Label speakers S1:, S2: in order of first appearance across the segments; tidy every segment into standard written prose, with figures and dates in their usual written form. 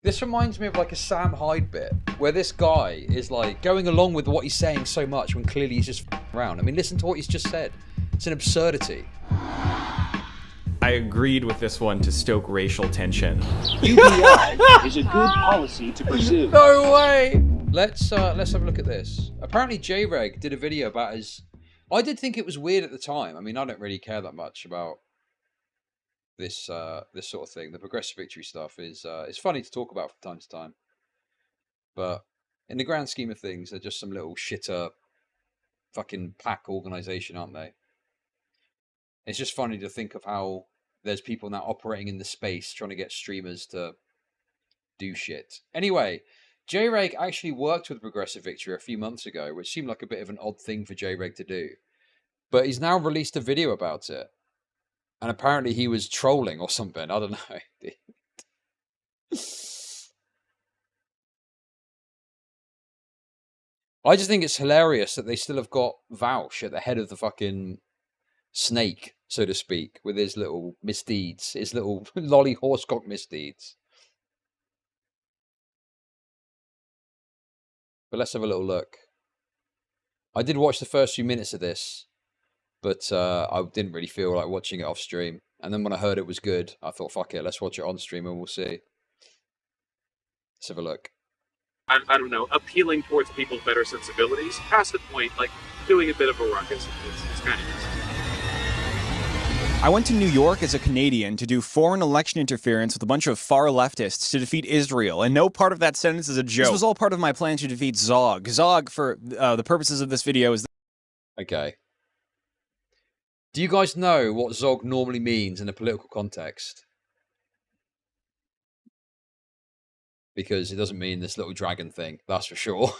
S1: This reminds me of like a Sam Hyde bit, where this guy is like going along with what he's saying so much when clearly he's just around. I mean, listen to what he's just said. It's an absurdity.
S2: I agreed with this one to stoke racial tension.
S3: UBI is a good policy to pursue.
S1: No way! Let's have a look at this. Apparently Jreg did a video about his... I did think it was weird at the time. I mean, I don't really care that much about this this sort of thing. The progressive victory stuff is it's funny to talk about from time to time. But in the grand scheme of things, they're just some little shitter fucking pack organization, aren't they? It's just funny to think of how there's people now operating in the space trying to get streamers to do shit. Anyway, Jreg actually worked with Progressive Victory a few months ago, which seemed like a bit of an odd thing for Jreg to do. But he's now released a video about it. And apparently he was trolling or something. I don't know. I just think it's hilarious that they still have got Vaush at the head of the fucking snake, so to speak, with his little misdeeds, his little lolly horsecock misdeeds. But let's have a little look. I did watch the first few minutes of this, but I didn't really feel like watching it off stream. And then when I heard it was good, I thought, fuck it, let's watch it on stream and we'll see. Let's have a look.
S4: I don't know, appealing towards people's better sensibilities, past the point, like, doing a bit of a ruckus. It's kind of easy.
S5: I went to New York as a Canadian to do foreign election interference with a bunch of far leftists to defeat Israel, and no part of that sentence is a joke. This was all part of my plan to defeat Zog. Zog, for the purposes of this video, is...
S1: Okay. Do you guys know what Zog normally means in a political context? Because it doesn't mean this little dragon thing, that's for sure.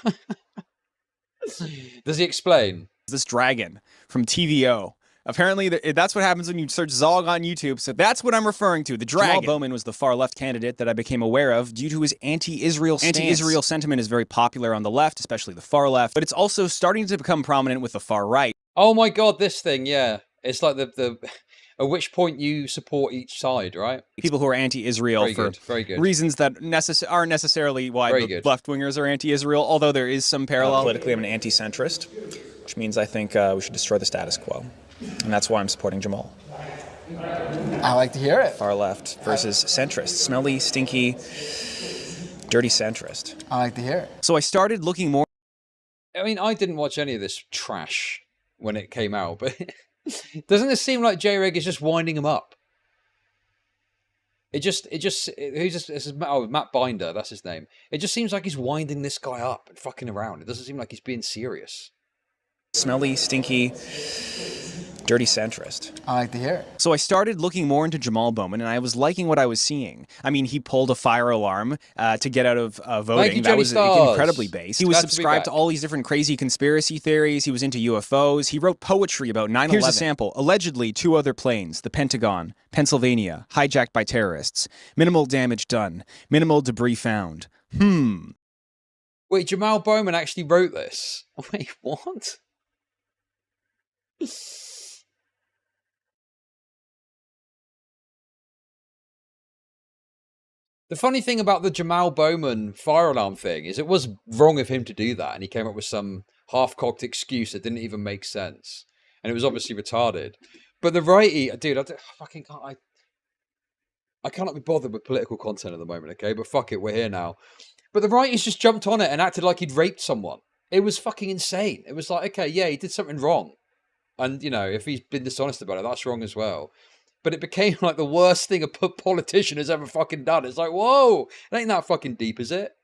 S1: Does he explain?
S5: This dragon from TVO. Apparently, that's what happens when you search Zog on YouTube, so that's what I'm referring to, the dragon. Jamal Bowman was the far-left candidate that I became aware of due to his anti-Israel stance. Anti-Israel sentiment is very popular on the left, especially the far left, but it's also starting to become prominent with the far right.
S1: Oh my god, this thing, yeah. It's like the at which point you support each side, right?
S5: People who are anti-Israel for reasons that aren't necessarily why the left-wingers are anti-Israel, although there is some parallel.
S6: Politically, I'm an anti-centrist, which means I think we should destroy the status quo. And that's why I'm supporting Jamal.
S7: I like to hear it.
S6: Far left versus centrist. Smelly, stinky, dirty centrist.
S7: I like to hear it.
S5: So I started looking more...
S1: I mean, I didn't watch any of this trash when it came out, but doesn't it seem like Jreg is just winding him up? Matt Binder, that's his name. It just seems like he's winding this guy up and fucking around. It doesn't seem like he's being serious.
S6: Smelly, stinky, dirty centrist.
S7: I like to hear it.
S5: So I started looking more into Jamal Bowman, and I was liking what I was seeing. I mean, he pulled a fire alarm to get out of voting. That was incredibly base. He was subscribed to all these different crazy conspiracy theories. He was into UFOs. He wrote poetry about 9/11. Here's a sample. Allegedly, 2 other planes, the Pentagon, Pennsylvania, hijacked by terrorists. Minimal damage done. Minimal debris found.
S1: Wait, Jamal Bowman actually wrote this? Wait, what? The funny thing about the Jamal Bowman fire alarm thing is it was wrong of him to do that, and he came up with some half-cocked excuse that didn't even make sense, and it was obviously retarded. But the righty, dude, I cannot be bothered with political content at the moment, okay? But fuck it, we're here now. But the righties just jumped on it and acted like he'd raped someone. It was fucking insane. It was like, okay, yeah, he did something wrong. And, you know, if he's been dishonest about it, that's wrong as well. But it became like the worst thing a politician has ever fucking done. It's like, whoa, it ain't that fucking deep, is it?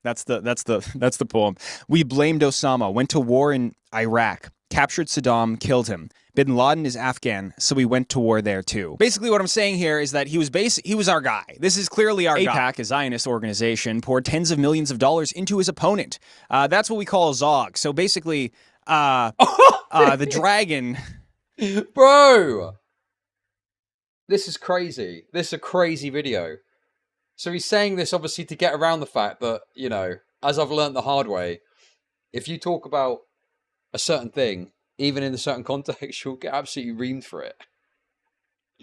S5: That's the poem. We blamed Osama, went to war in Iraq, captured Saddam, killed him. Bin Laden is Afghan, so we went to war there too. Basically what I'm saying here is that he was our guy. This is clearly our guy. AIPAC, a Zionist organization, poured tens of millions of dollars into his opponent. That's what we call Zog. So basically, the dragon...
S1: Bro! This is crazy. This is a crazy video. So he's saying this obviously to get around the fact that, you know, as I've learned the hard way, if you talk about a certain thing, even in a certain context, you'll get absolutely reamed for it.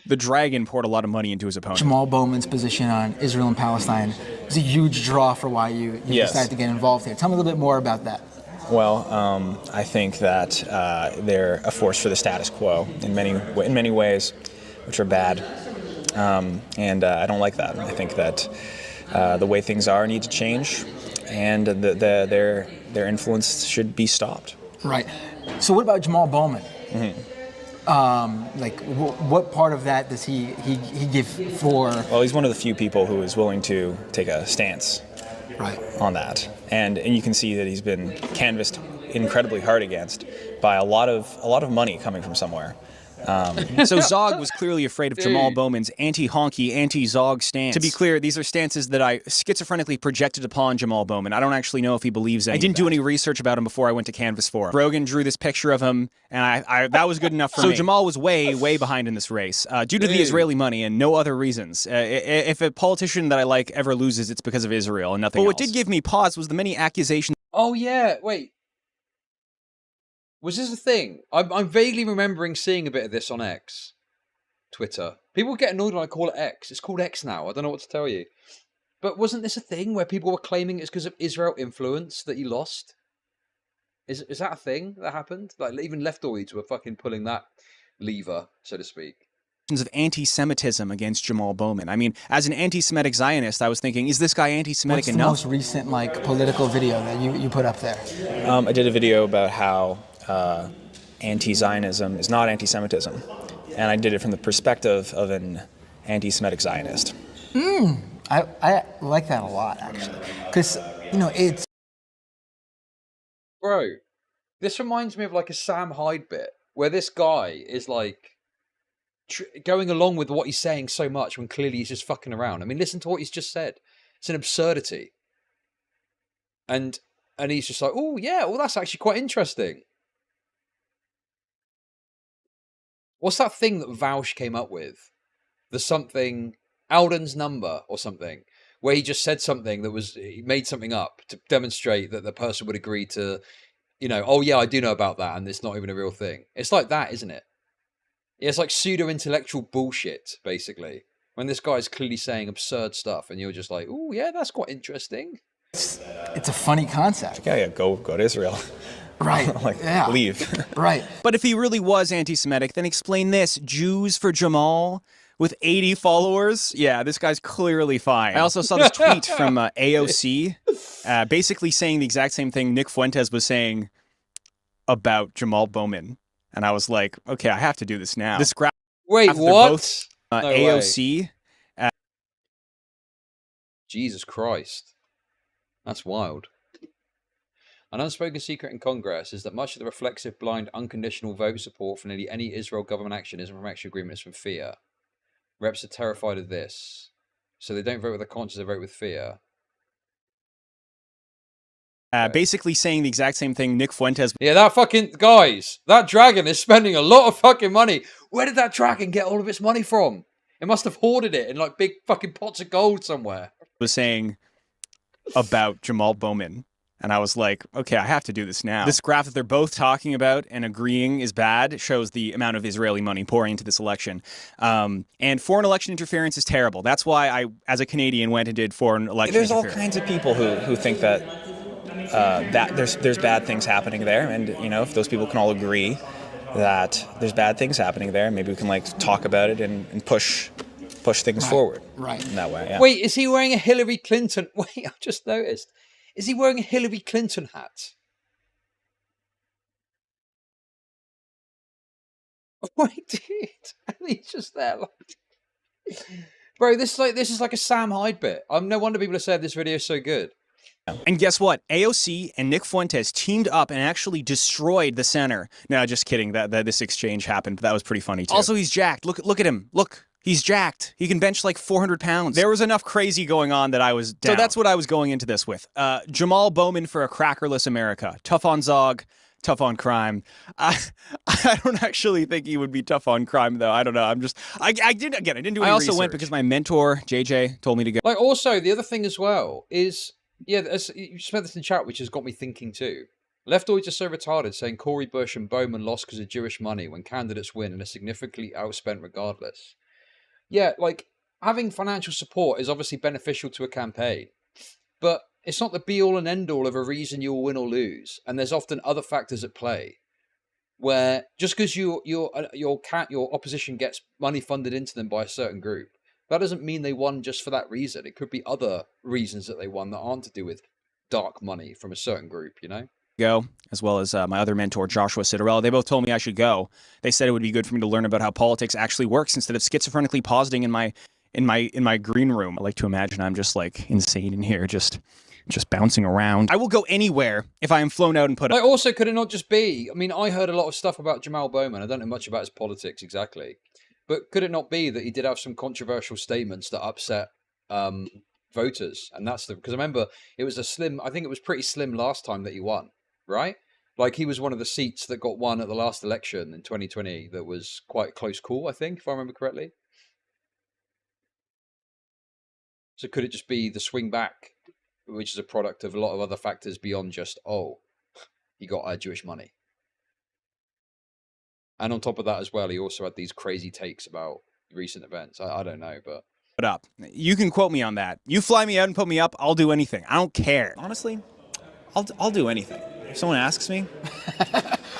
S5: The dragon poured a lot of money into his opponent.
S7: Jamal Bowman's position on Israel and Palestine is a huge draw for why you
S6: Yes.
S7: decided to get involved here. Tell me a little bit more about that.
S6: Well, I think that they're a force for the status quo in many ways, which are bad, and I don't like that. I think that the way things are need to change, and their influence should be stopped.
S7: Right. So what about Jamal Bowman? What part of that does he give for?
S6: Well, he's one of the few people who is willing to take a stance on that, and you can see that he's been canvassed incredibly hard against by a lot of money coming from somewhere.
S5: So Zog was clearly afraid of Jamal Bowman's anti-honky, anti-Zog stance. To be clear, these are stances that I schizophrenically projected upon Jamal Bowman. I don't actually know if he believes any. I didn't do any research about him before I went to canvas for him. Brogan drew this picture of him, and I that was good enough for me. So Jamal was way behind in this race due to the Israeli money and no other reasons. If a politician that I like ever loses, it's because of Israel and nothing else. But what did give me pause was the many accusations.
S1: Oh yeah, wait. Was this a thing? I'm vaguely remembering seeing a bit of this on X, Twitter. People get annoyed when I call it X. It's called X now. I don't know what to tell you. But wasn't this a thing where people were claiming it's because of Israel influence that you lost? Is that a thing that happened? Like even leftoids were fucking pulling that lever, so to speak.
S5: Of anti-Semitism against Jamal Bowman. I mean, as an anti-Semitic Zionist, I was thinking, is this guy anti-Semitic enough?
S7: What's the most recent political video that you put up there?
S6: I did a video about how anti-Zionism is not anti-Semitism, and I did it from the perspective of an anti-Semitic Zionist.
S7: I like that a lot, actually, because it's.
S1: Bro, this reminds me of like a Sam Hyde bit where this guy is like going along with what he's saying so much when clearly he's just fucking around. I mean, listen to what he's just said. It's an absurdity. And he's just like, oh yeah, well that's actually quite interesting. What's that thing that Vaush came up with? The something, Alden's number or something, where he just said something that he made something up to demonstrate that the person would agree to, oh yeah, I do know about that and it's not even a real thing. It's like that, isn't it? Yeah, it's like pseudo-intellectual bullshit, basically. When this guy's clearly saying absurd stuff and you're just like, oh yeah, that's quite interesting.
S7: It's a funny concept.
S6: Yeah, go to Israel.
S7: Right.
S6: Leave.
S7: Right.
S5: But if he really was anti-Semitic, then explain this. Jews for Jamal with 80 followers? Yeah, this guy's clearly fine. I also saw this tweet from AOC, basically saying the exact same thing Nick Fuentes was saying about Jamal Bowman. And I was like, okay, I have to do this now. This graph.
S1: Wait, what?
S5: Both,
S1: No
S5: AOC.
S1: Jesus Christ. That's wild. An unspoken secret in Congress is that much of the reflexive, blind, unconditional vote support for nearly any Israel government action isn't from actual agreement, it's from fear. Reps are terrified of this. So they don't vote with their conscience, they vote with fear.
S5: Basically saying the exact same thing Nick Fuentes.
S1: Yeah, that dragon is spending a lot of fucking money. Where did that dragon get all of its money from? It must have hoarded it in like big fucking pots of gold somewhere.
S5: Was saying about Jamal Bowman. And I was like, okay, I have to do this now. This graph that they're both talking about and agreeing is bad. It shows the amount of Israeli money pouring into this election. And foreign election interference is terrible. That's why I, as a Canadian, went and did foreign election interference.
S6: There's all kinds of people who think that there's bad things happening there. And, if those people can all agree that there's bad things happening there, maybe we can talk about it and push things forward.
S7: Right.
S6: In that way, yeah.
S1: Wait, is he wearing a Hillary Clinton? Wait, I've just noticed. Is he wearing a Hillary Clinton hat? Wait, dude. And he's just there like... Bro, this is like a Sam Hyde bit. No wonder people have said this video is so good.
S5: And guess what? AOC and Nick Fuentes teamed up and actually destroyed the center. No, just kidding. That this exchange happened. That was pretty funny, too. Also, he's jacked. Look at him. Look. He's jacked. He can bench like 400 pounds. There was enough crazy going on that I was down. So that's what I was going into this with. Jamal Bowman for a crackerless America. Tough on Zog, tough on crime. I don't actually think he would be tough on crime, though. I don't know. I didn't do any research. I also went because my mentor, JJ, told me to go.
S1: Like, also, the other thing as well is, yeah, you spent this in chat, which has got me thinking too. Leftoids are so retarded, saying Cori Bush and Bowman lost because of Jewish money when candidates win and are significantly outspent regardless. yeah, like having financial support is obviously beneficial to a campaign, but it's not the be all and end all of a reason you'll win or lose. And there's often other factors at play where just because your opposition gets money funded into them by a certain group, that doesn't mean they won just for that reason. It could be other reasons that they won that aren't to do with dark money from a certain group, you know?
S5: Go, as well as my other mentor, Joshua Citarella. They both told me I should go. They said it would be good for me to learn about how politics actually works instead of schizophrenically positing in my green room. I like to imagine I'm just like insane in here, just bouncing around. I will go anywhere if I am flown out and put up.
S1: Like, also, could it not just be, I mean, I heard a lot of stuff about Jamal Bowman. I don't know much about his politics exactly, but could it not be that he did have some controversial statements that upset voters? And that's because I remember it was I think it was pretty slim last time that he won, right? Like, he was one of the seats that got won at the last election in 2020 that was quite a close call, I think, if I remember correctly. So could it just be the swing back, which is a product of a lot of other factors beyond just, oh, he got Jewish money? And on top of that as well, he also had these crazy takes about recent events. I don't know, but...
S5: up. You can quote me on that. You fly me out and put me up, I'll do anything. I don't care.
S6: Honestly, I'll do anything. If someone asks me,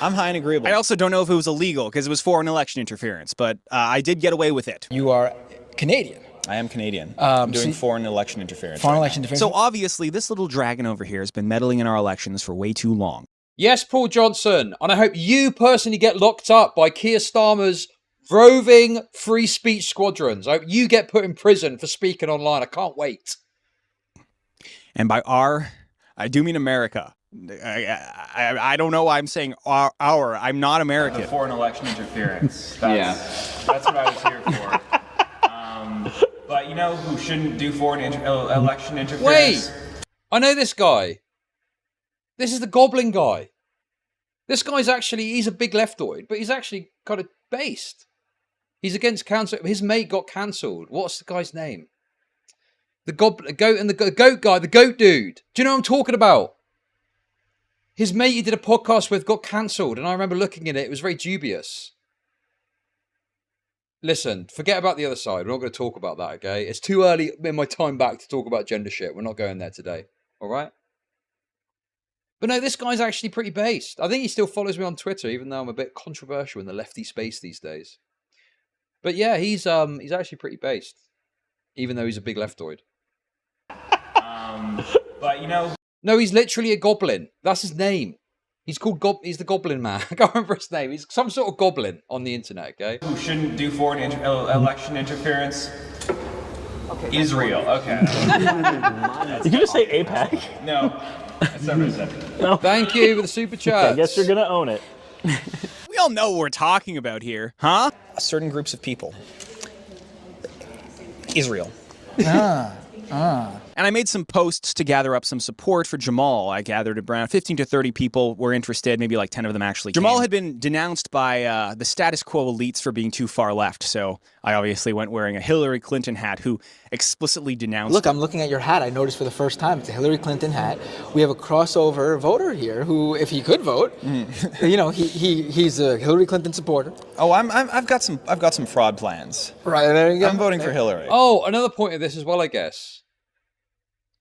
S6: I'm high and agreeable.
S5: I also don't know if it was illegal because it was foreign election interference, but I did get away with it.
S7: You are Canadian.
S6: I am Canadian. I'm doing foreign election interference.
S7: Foreign election interference.
S5: So obviously, this little dragon over here has been meddling in our elections for way too long.
S1: Yes, Paul Johnson, and I hope you personally get locked up by Keir Starmer's roving free speech squadrons. I hope you get put in prison for speaking online. I can't wait.
S5: And by our, I do mean America. I don't know why I'm saying our. I'm not American.
S6: The foreign election interference. That's what I was here for. But you know who shouldn't do foreign election interference?
S1: Wait! I know this guy. This is the Goblin guy. This guy's actually, he's a big leftoid, but he's actually kind of based. He's against cancel. His mate got cancelled. What's the guy's name? The goat and the goat guy, the goat dude. Do you know what I'm talking about? His mate he did a podcast with got cancelled, and I remember looking at it. It was very dubious. Listen, forget about the other side. We're not going to talk about that, okay? It's too early in my time back to talk about gender shit. We're not going there today, all right? But no, this guy's actually pretty based. I think he still follows me on Twitter, even though I'm a bit controversial in the lefty space these days. But yeah, he's actually pretty based, even though he's a big leftoid.
S6: But you know,
S1: no, he's literally a goblin. That's his name. He's called He's the Goblin Man. I can't remember his name. He's some sort of goblin on the internet. Okay.
S6: Who shouldn't do foreign election interference? Okay, Israel. Okay.
S8: You can just say APAC.
S6: No. That's not what I said.
S8: No.
S1: Thank you for the super chat.
S8: I guess you're gonna own it.
S5: We all know what we're talking about here, huh?
S6: Certain groups of people. Israel.
S5: And I made some posts to gather up some support for Jamal. I gathered around 15 to 30 people were interested, maybe like 10 of them actually came. Jamal had been denounced by the status quo elites for being too far left, so I obviously went wearing a Hillary Clinton hat who explicitly denounced...
S7: Look, I'm looking at your hat. I noticed for the first time it's a Hillary Clinton hat. We have a crossover voter here who, if he could vote, you know, he's a Hillary Clinton supporter.
S6: Oh, I've got some fraud plans.
S7: Right, there you go.
S6: I'm voting for Hillary.
S1: Oh, another point of this as well, I guess,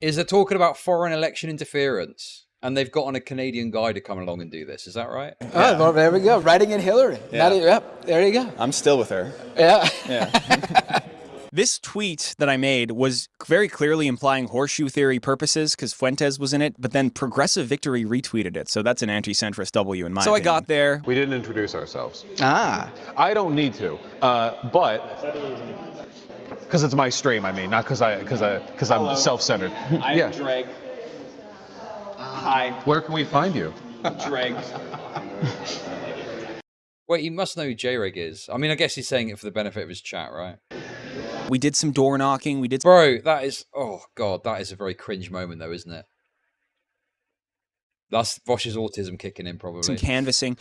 S1: is they're talking about foreign election interference, and they've got on a Canadian guy to come along and do this. Is that right?
S7: Yeah. Oh, well, there we go. Writing in Hillary.
S6: Yeah.
S7: Yep, there you go.
S6: I'm still with her.
S7: Yeah.
S6: Yeah.
S5: This tweet that I made was very clearly implying horseshoe theory purposes because Fuentes was in it, but then Progressive Victory retweeted it, so that's an anti-centrist W in my opinion. So I got there.
S9: We didn't introduce ourselves.
S7: Ah.
S9: I don't need to, but because it's my stream. I mean, not because I'm self-centered.
S6: I'm Jreg. Hi.
S9: Where can we find you?
S6: Jreg.
S1: Wait, you must know who Jreg is. I mean, I guess he's saying it for the benefit of his chat, right?
S5: We did some door knocking. We did.
S1: Bro, that is... Oh, God, that is a very cringe moment, though, isn't it? That's Vaush's autism kicking in, probably.
S5: Some canvassing.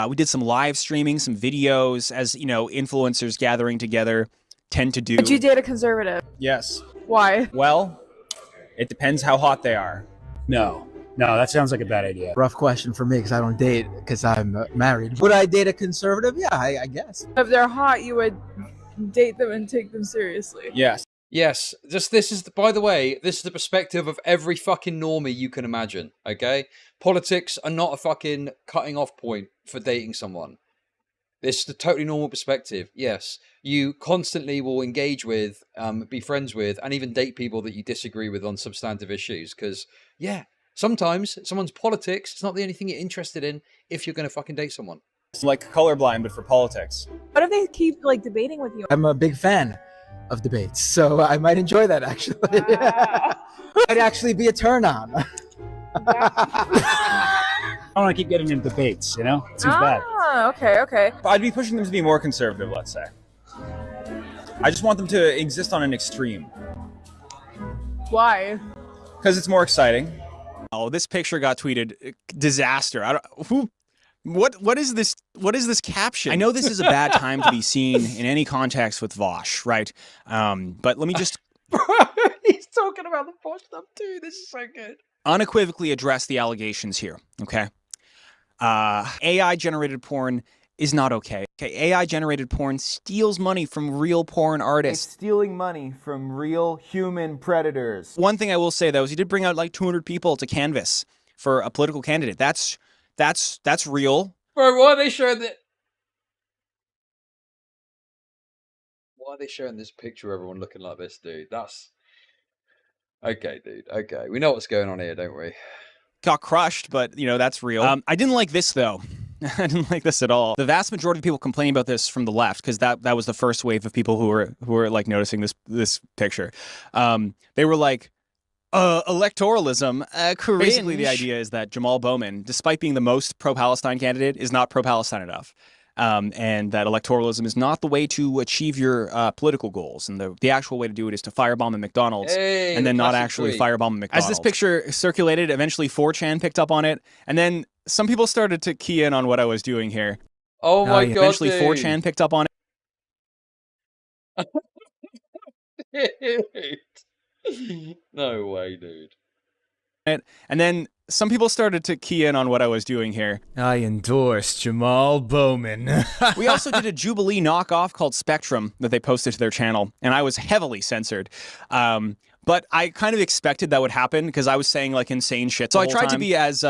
S5: We did some live streaming, some videos, as, you know, influencers gathering together tend to do.
S10: Would you date a conservative?
S11: Yes.
S10: Why?
S11: Well, it depends how hot they are.
S12: No, that sounds like a bad idea.
S7: Rough question for me because I don't date because I'm married. Would I date a conservative? Yeah, I guess.
S10: If they're hot, you would date them and take them seriously.
S11: Yes.
S1: Yes, by the way, this is the perspective of every fucking normie you can imagine, okay? Politics are not a fucking cutting off point for dating someone. This is the totally normal perspective. Yes, you constantly will engage with, be friends with, and even date people that you disagree with on substantive issues. Because, yeah, sometimes someone's politics is not the only thing you're interested in if you're going to fucking date someone.
S11: It's like colorblind, but for politics.
S10: What if they keep like debating with you?
S7: I'm a big fan of debates, so I might enjoy that actually. Might actually be a turn on.
S12: I don't want to keep getting into debates, you know? It seems bad.
S10: Okay.
S11: I'd be pushing them to be more conservative, let's say. I just want them to exist on an extreme.
S10: Why?
S11: Because it's more exciting.
S5: Oh, this picture got tweeted. Disaster. What is this? What is this caption? I know this is a bad time to be seen in any context with vaush, right? But let me just
S1: He's talking about the vaush stuff too. This is so good.
S5: Unequivocally address the allegations here, okay? AI-generated porn is not okay. AI-generated porn steals money from real porn artists.
S2: It's stealing money from real human predators.
S5: One thing I will say, though, is he did bring out like 200 people to canvass for a political candidate. That's real.
S1: Bro, why are they showing that? Why are they showing this picture of everyone looking like this, dude? That's... Okay, dude. Okay. We know what's going on here, don't we?
S5: Got crushed, but, you know, that's real. I didn't like this, though. I didn't like this at all. The vast majority of people complaining about this from the left, because that was the first wave of people who were like noticing this picture. They were like, electoralism. Basically, the idea is that Jamal Bowman, despite being the most pro-Palestine candidate, is not pro-Palestine enough. And that electoralism is not the way to achieve your political goals. And the actual way to do it is to firebomb a McDonald's and then not actually firebomb a McDonald's. As this picture circulated, eventually 4chan picked up on it. And then some people started to key in on what I was doing here.
S1: Oh my God,
S5: eventually
S1: dude.
S5: 4chan picked up on
S1: it. No way, dude.
S5: And then some people started to key in on what I was doing here.
S2: I endorse Jamal Bowman.
S5: We also did a Jubilee knockoff called Spectrum that they posted to their channel, and I was heavily censored. But I kind of expected that would happen because I was saying like insane shit. So I tried to be as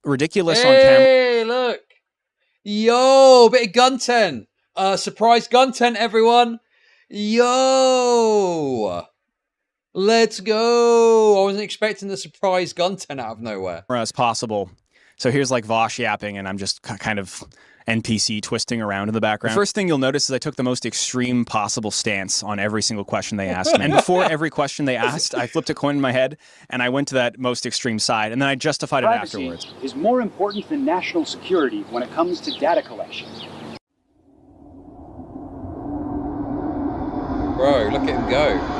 S5: ridiculous on camera.
S1: Hey, look. Yo, bit of gunten. Surprise gunten, everyone. Yo. Let's go. I wasn't expecting the surprise gunten out of nowhere.
S5: As possible. So here's like vaush yapping, and I'm just kind of NPC twisting around in the background. The first thing you'll notice is I took the most extreme possible stance on every single question they asked me. And before every question they asked, I flipped a coin in my head, and I went to that most extreme side, and then I justified it afterwards.
S3: Privacy is more important than national security when it comes to data collection.
S1: Bro, look at him go.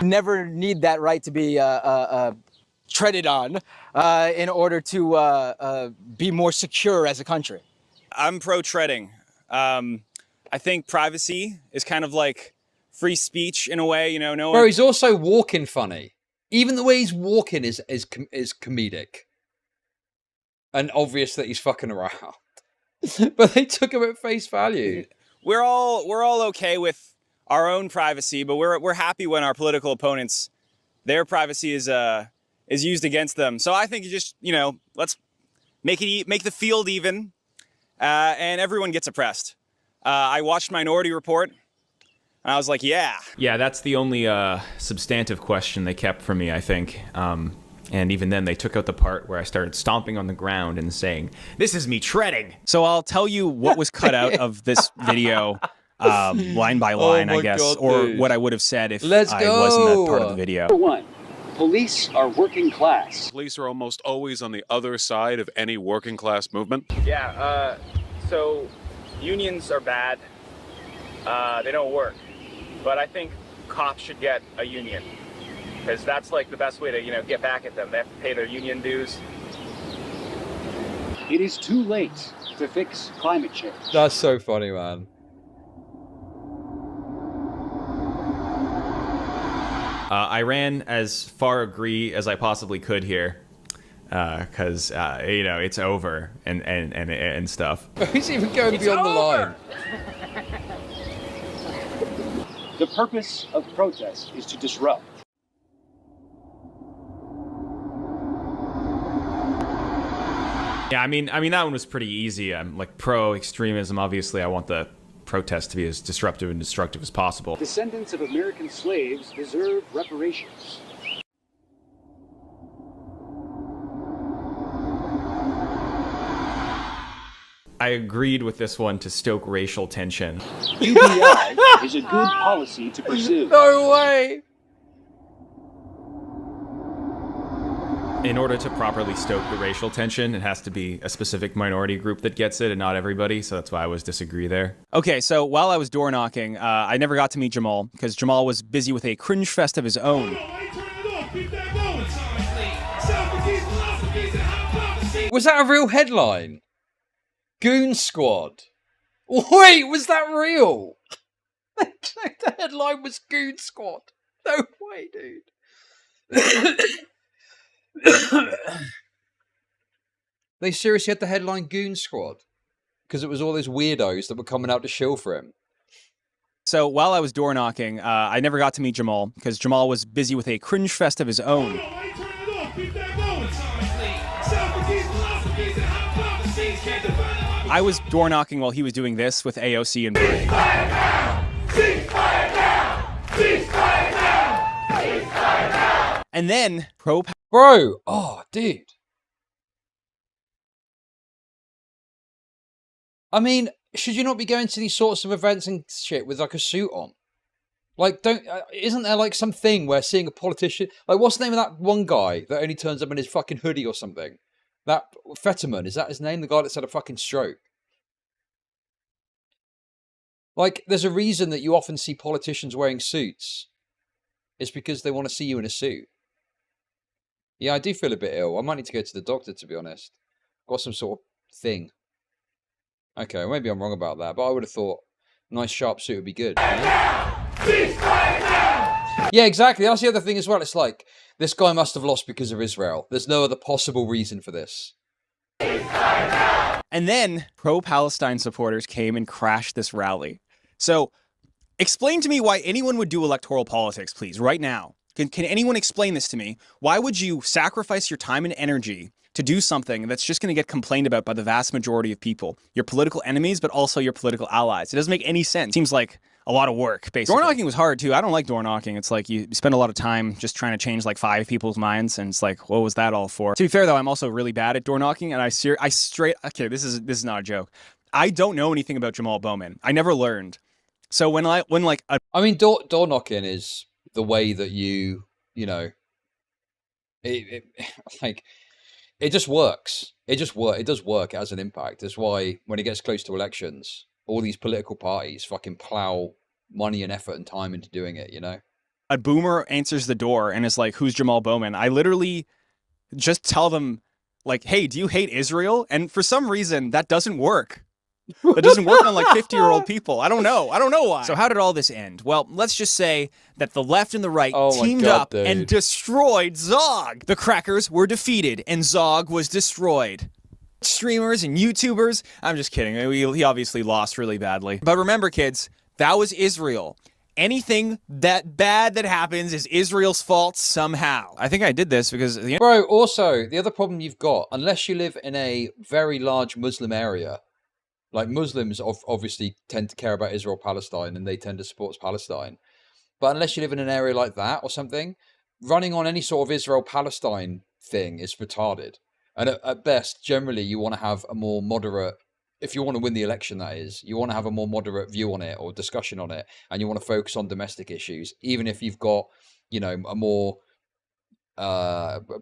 S7: Never need that right to be treaded on in order to be more secure as a country.
S11: I'm pro-treading. I think privacy is kind of like free speech in a way, you know.
S1: Bro, he's also walking funny. Even the way he's walking is comedic. And obvious that he's fucking around. But they took him at face value.
S11: We're all okay with our own privacy, but we're happy when our political opponents, their privacy is used against them. So I think you just, you know, let's make the field even, and everyone gets oppressed. I watched Minority Report, and I was like, yeah.
S2: Yeah, that's the only substantive question they kept from me, I think. And even then, they took out the part where I started stomping on the ground and saying, "This is me treading."
S5: So I'll tell you what was cut out of this video. Line by line, I guess,
S3: God,
S5: or
S3: dude.
S5: what I would have said if
S3: Let's
S5: I wasn't that part of the video.
S3: Number one, police are working class.
S13: Police are almost always on the other side of any working class movement.
S6: Yeah, so unions are bad. They don't work. But I think cops should get a union. Because that's like the best way to, you know, get back at them. They have to pay their union dues.
S3: It is too late to fix climate change.
S1: That's so funny, man.
S2: I ran as far agree as I possibly could here, because you know, it's over and stuff.
S1: He's even going beyond the line.
S3: The purpose of protest is to disrupt.
S2: Yeah, I mean that one was pretty easy. I'm like pro-extremism. Obviously, I want the protest to be as disruptive and destructive as possible.
S3: Descendants of American slaves deserve reparations.
S2: I agreed with this one to stoke racial tension.
S3: UBI is a good policy to pursue.
S1: No way!
S2: In order to properly stoke the racial tension, it has to be a specific minority group that gets it and not everybody, so that's why I was disagree there.
S5: Okay, so while I was door knocking, I never got to meet Jamal because Jamal was busy with a cringe fest of his own.
S1: Was that a real headline? Goon Squad. Wait, was that real? The headline was Goon Squad. No way, dude. They seriously had the headline Goon Squad? Because it was all those weirdos that were coming out to shill for him.
S5: So while I was door knocking, I never got to meet Jamal because Jamal was busy with a cringe fest of his own. I was door knocking while he was doing this with AOC and Jreg. And then
S1: Bro, oh, dude. I mean, should you not be going to these sorts of events and shit with like a suit on? Like, isn't there like some thing where seeing a politician, like what's the name of that one guy that only turns up in his fucking hoodie or something? That Fetterman, is that his name? The guy that's had a fucking stroke. Like, there's a reason that you often see politicians wearing suits. It's because they want to see you in a suit. Yeah, I do feel a bit ill. I might need to go to the doctor, to be honest. Got some sort of thing. Okay, well, maybe I'm wrong about that, but I would have thought a nice sharp suit would be good. Yeah, exactly. That's the other thing as well. It's like, this guy must have lost because of Israel. There's no other possible reason for this.
S5: And then pro-Palestine supporters came and crashed this rally. So explain to me why anyone would do electoral politics, please, right now. Can anyone explain this to me? Why would you sacrifice your time and energy to do something that's just going to get complained about by the vast majority of people? Your political enemies, but also your political allies. It doesn't make any sense. Seems like a lot of work, basically. Door knocking was hard, too. I don't like door knocking. It's like you spend a lot of time just trying to change like 5 people's minds, and it's like, what was that all for? To be fair, though, I'm also really bad at door knocking, and I straight... Okay, this is not a joke. I don't know anything about Jamal Bowman. I never learned. So I mean,
S1: door knocking is the way that you know, it just works. It does work. It has an impact. That's why when it gets close to elections, all these political parties fucking plow money and effort and time into doing it, you know?
S5: A boomer answers the door and is like, who's Jamal Bowman? I literally just tell them, like, hey, do you hate Israel? And for some reason, that doesn't work. That doesn't work on like 50-year-old people. I don't know why. So how did all this end? Well, let's just say that the left and the right teamed up and destroyed Zog. The crackers were defeated and Zog was destroyed. Streamers and YouTubers, I'm just kidding. He obviously lost really badly. But remember, kids, that was Israel. Anything that bad that happens is Israel's fault somehow. I think I did this because...
S1: Bro, also, the other problem you've got, unless you live in a very large Muslim area, like Muslims obviously tend to care about Israel-Palestine and they tend to support Palestine. But unless you live in an area like that or something, running on any sort of Israel-Palestine thing is retarded. And at best, generally, you want to have a more moderate, if you want to win the election, that is, you want to have a more moderate view on it or discussion on it. And you want to focus on domestic issues, even if you've got, you know, a more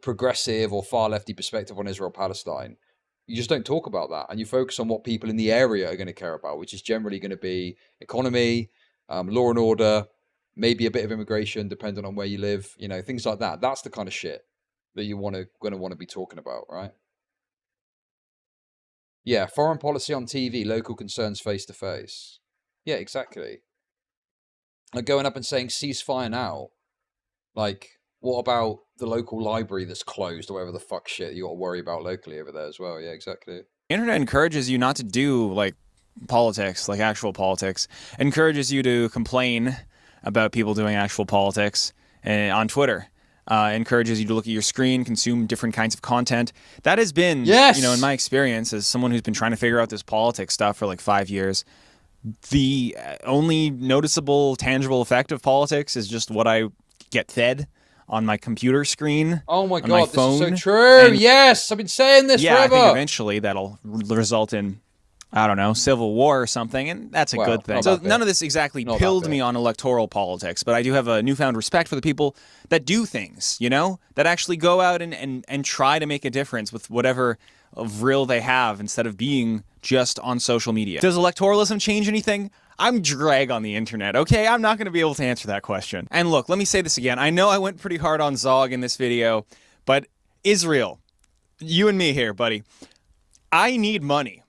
S1: progressive or far lefty perspective on Israel-Palestine. You just don't talk about that, and you focus on what people in the area are going to care about, which is generally going to be economy, law and order, maybe a bit of immigration, depending on where you live, you know, things like that. That's the kind of shit that you're going to want to be talking about, right? Yeah, foreign policy on TV, local concerns face to face. Yeah, exactly. Like going up and saying ceasefire now. Like, what about the local library that's closed or whatever the fuck shit you got to worry about locally over there as well? Yeah, exactly.
S5: The internet encourages you not to do like politics, like actual politics. It encourages you to complain about people doing actual politics on Twitter. Encourages you to look at your screen, consume different kinds of content. That has been, in my experience as someone who's been trying to figure out this politics stuff for like 5 years, the only noticeable, tangible effect of politics is just what I get fed on my computer screen.
S1: Oh my
S5: God,
S1: this is so true.
S5: And
S1: yes, I've been saying this forever.
S5: I think eventually that'll result in, I don't know, civil war or something, and that's a good thing. So none of this exactly pilled me on electoral politics, but I do have a newfound respect for the people that do things, that actually go out and try to make a difference with whatever of real they have instead of being just on social media. Does electoralism change anything? I'm Jreg on the internet, okay? I'm not going to be able to answer that question. And look, let me say this again. I know I went pretty hard on Zog in this video, but Israel, you and me here, buddy, I need money.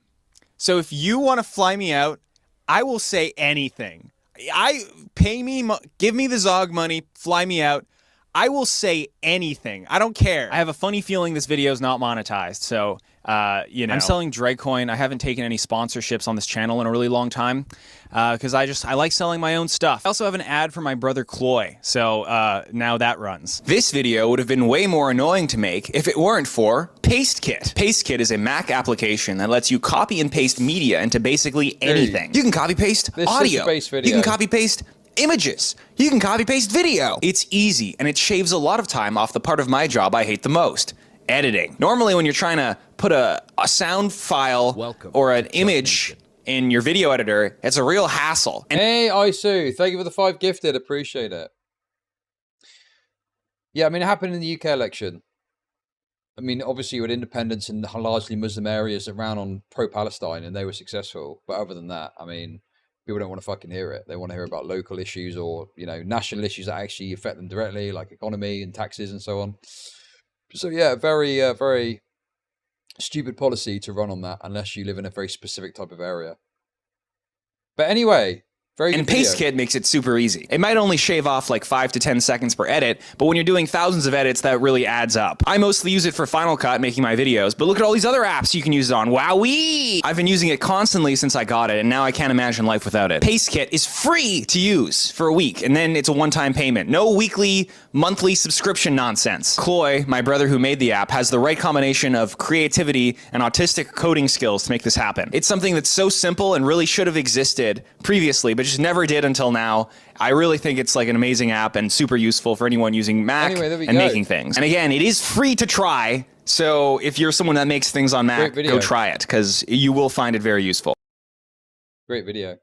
S5: So if you want to fly me out, I will say anything. Give me the Zog money, fly me out. I will say anything. I don't care. I have a funny feeling this video is not monetized, so I'm selling Jreg coin. I haven't taken any sponsorships on this channel in a really long time because I like selling my own stuff. I also have an ad for my brother Cloy, so now that runs. This video would have been way more annoying to make if it weren't for PasteKit. PasteKit is a Mac application that lets you copy and paste media into basically anything. You can copy paste audio. You can copy paste images. You can copy paste video. It's easy and it shaves a lot of time off the part of my job I hate the most. Editing. Normally when you're trying to put a sound file or an image in your video editor, it's a real hassle.
S1: Hey, Isu, thank you for the 5 gifted. Appreciate it. Yeah, I mean, it happened in the UK election. I mean, obviously you had independents in largely Muslim areas that ran on pro-Palestine and they were successful. But other than that, I mean, people don't want to fucking hear it. They want to hear about local issues or, national issues that actually affect them directly, like economy and taxes and so on. So yeah, very, very stupid policy to run on that unless you live in a very specific type of area. But anyway, very good video.
S6: PasteKit makes it super easy. It might only shave off like 5 to 10 seconds per edit, but when you're doing thousands of edits, that really adds up. I mostly use it for Final Cut making my videos, but look at all these other apps you can use it on. Wowee! I've been using it constantly since I got it, and now I can't imagine life without it. PasteKit is free to use for a week, and then it's a one-time payment. No weekly, monthly subscription nonsense. Cloy, my brother who made the app, has the right combination of creativity and autistic coding skills to make this happen. It's something that's so simple and really should have existed previously, but just never did until now. I really think it's like an amazing app and super useful for anyone using Mac and making things. And again, it is free to try, so if you're someone that makes things on Mac, go try it, because you will find it very useful.
S1: Great video.